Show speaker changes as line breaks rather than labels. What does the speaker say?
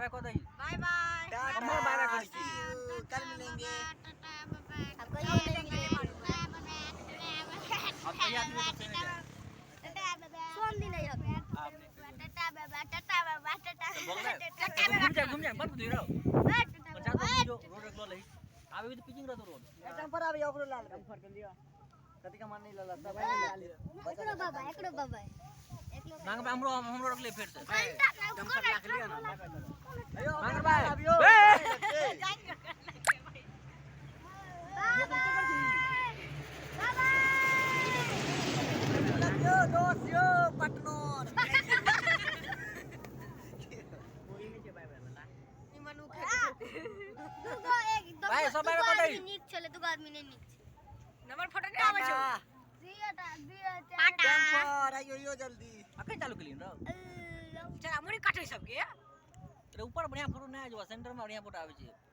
bye को दई
bye bye
कमर बारह को दी
कल मिलेंगे
आपको ये लेंगे
अब तो याद नहीं तो सुने
सोम दिन है
आपने
टाटा बाबा
घूम जा बंद कर रहो पंचायत को जो रोड रख लो लही आवे भी तो पिचिंग रह तो रोड
एकदम पर आवे ओकरो लाल कम फर कर लियो कति का मान नहीं लला सब
एकड़ो बाबा
मांग पे हमरो रख ले फिर से
एकदम पर लाख लियो ना
मांग भाई
यो दोस्त यो पटनोर
भाई सब बाय को दई
नीक चले दुगो आदमी ने नीक
नंबर फोटो नहीं आवे छो
टाटा
पर आइयो यो जल्दी
अकई चालू कलिन रहो
चला मुड़ी काटे सबके
ऊपर बढ़िया फोटो ना जो सेंटर में बढ़िया फोटो आवे छे